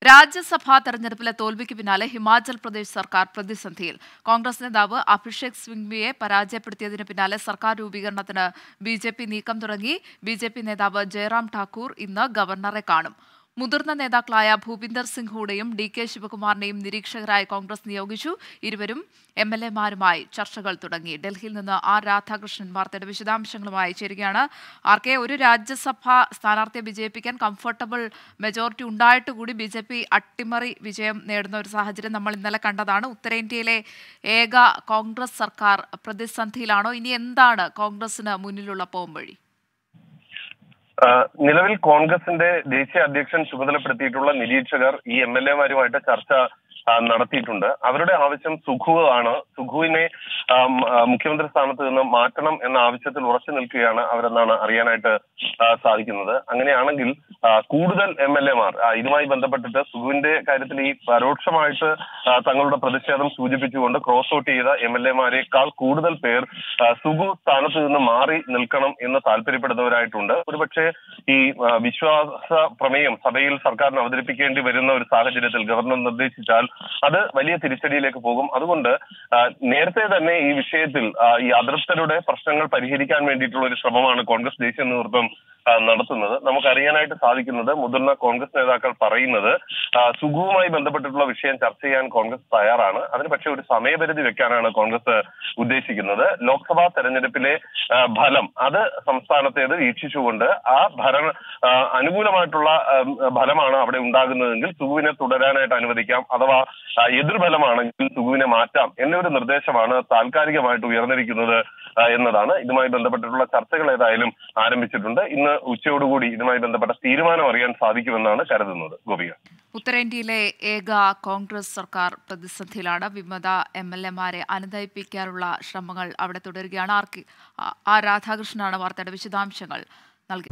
രാജ്യസഭാ തെരഞ്ഞെടുപ്പിലെ തോൽവിക്ക് പിന്നാലെ ഹിമാചൽ പ്രദേശ് സർക്കാർ പ്രതിസന്ധിയിൽ. കോൺഗ്രസ് നേതാവ് അഭിഷേക് സിംഗ്വിയെ പരാജയപ്പെടുത്തിയതിന് പിന്നാലെ സർക്കാർ രൂപീകരണത്തിന് ബിജെപി നീക്കം തുടങ്ങി. ബിജെപി നേതാവ് ജയറാം ഠാക്കൂർ ഇന്ന് ഗവർണറെ കാണും. മുതിർന്ന നേതാക്കളായ ഭൂപിന്ദർ സിംഗ് ഹൂഡയും DK ശിവകുമാറിനെയും നിരീക്ഷകരായി കോൺഗ്രസ് നിയോഗിച്ചു. ഇരുവരും MLA-മാരുമായി ചർച്ചകൾ തുടങ്ങി. ഡൽഹിയിൽ നിന്ന് രാധാകൃഷ്ണൻ വാർത്തയുടെ വിശദാംശങ്ങളുമായി ചേരുകയാണ്. ഒരു രാജ്യസഭാ സ്ഥാനാർത്ഥിയെ വിജയിപ്പിക്കാൻ കംഫർട്ടബിൾ മെജോറിറ്റി ഉണ്ടായിട്ടുകൂടി BJP അട്ടിമറി വിജയം നേടുന്ന ഒരു സാഹചര്യം നമ്മൾ ഇന്നലെ കണ്ടതാണ്. ഉത്തരേന്ത്യയിലെ ഏക കോൺഗ്രസ് സർക്കാർ പ്രതിസന്ധിയിലാണോ? ഇനി എന്താണ് കോൺഗ്രസിന് മുന്നിലുള്ള പോംവഴി? നിലവിൽ കോൺഗ്രസിന്റെ ദേശീയ അധ്യക്ഷൻ ചുമതലപ്പെടുത്തിയിട്ടുള്ള നിരീക്ഷകർ ഈ MLA-മാരുമായിട്ട് ചർച്ച നടത്തിയിട്ടുണ്ട്. അവരുടെ ആവശ്യം സുഖു ആണ്. സുഖുവിനെ മുഖ്യമന്ത്രി സ്ഥാനത്ത് നിന്ന് മാറ്റണം എന്ന ആവശ്യത്തിൽ ഉറച്ചു നിൽക്കുകയാണ് അവരെന്നാണ് അറിയാനായിട്ട് സാധിക്കുന്നത്. അങ്ങനെയാണെങ്കിൽ കൂടുതൽ MLA-മാർ ഇതുമായി ബന്ധപ്പെട്ടിട്ട് സുഖുവിന്റെ കാര്യത്തിൽ ഈ പരോക്ഷമായിട്ട് തങ്ങളുടെ പ്രതിഷേധം സൂചിപ്പിച്ചുകൊണ്ട് ക്രോസ് ഔട്ട് ചെയ്ത MLA-മാരെക്കാൾ കൂടുതൽ പേർ സുഖു സ്ഥാനത്ത് നിന്ന് മാറി നിൽക്കണം എന്ന് താല്പര്യപ്പെടുന്നവരായിട്ടുണ്ട്. ഒരുപക്ഷെ ഈ വിശ്വാസ പ്രമേയം സഭയിൽ സർക്കാരിന് അവതരിപ്പിക്കേണ്ടി വരുന്ന ഒരു സാഹചര്യത്തിൽ ഗവർണർ നിർദ്ദേശിച്ചാൽ അത് വലിയ തിരിച്ചടിയിലേക്ക് പോകും. അതുകൊണ്ട് നേരത്തെ തന്നെ ഈ വിഷയത്തിൽ ഈ അതൃപ്തരുടെ പ്രശ്നങ്ങൾ പരിഹരിക്കാൻ വേണ്ടിയിട്ടുള്ള ഒരു ശ്രമമാണ് കോൺഗ്രസ് ദേശീയ നേതൃത്വം നടത്തുന്നത്. നമുക്കറിയാനായിട്ട് സാധിക്കുന്നത് മുതിർന്ന കോൺഗ്രസ് നേതാക്കൾ പറയുന്നത് സുഖവുമായി ബന്ധപ്പെട്ടിട്ടുള്ള വിഷയം ചർച്ച ചെയ്യാൻ കോൺഗ്രസ് തയ്യാറാണ്. അതിന് പക്ഷേ ഒരു സമയപരിധി വെക്കാനാണ് കോൺഗ്രസ് ഉദ്ദേശിക്കുന്നത്. ലോക്സഭാ തെരഞ്ഞെടുപ്പിലെ ഫലം അത് സംസ്ഥാനത്തേത് വീക്ഷിച്ചുകൊണ്ട് ആ അനുകൂലമായിട്ടുള്ള ഫലമാണ് അവിടെ ഉണ്ടാകുന്നതെങ്കിൽ സുഖുവിനെ തുടരാനായിട്ട് അനുവദിക്കാം, അഥവാ എതിർഫലമാണെങ്കിൽ സുഖുവിനെ മാറ്റാം എന്നൊരു നിർദ്ദേശമാണ് താൽക്കാലികമായിട്ട് ഉയർന്നിരിക്കുന്നത് എന്നതാണ്. ഇതുമായി ബന്ധപ്പെട്ടിട്ടുള്ള ചർച്ചകൾ ഏതായാലും ആരംഭിച്ചിട്ടുണ്ട്. ഇന്ന് ഉച്ചയോടുകൂടി ഇതുമായി ബന്ധപ്പെട്ട തീരുമാനം അറിയാൻ സാധിക്കുമെന്നാണ് കരുതുന്നത്. ഗോപിക, ഉത്തരേന്ത്യയിലെ ഏക കോൺഗ്രസ് സർക്കാർ പ്രതിസന്ധിയിലാണ്. വിമത MLA-മാരെ അനുനയിപ്പിക്കാനുള്ള ശ്രമങ്ങൾ അവിടെ തുടരുകയാണ്. രാധാകൃഷ്ണനാണ് വാർത്തയുടെ വിശദാംശങ്ങൾ നൽകി.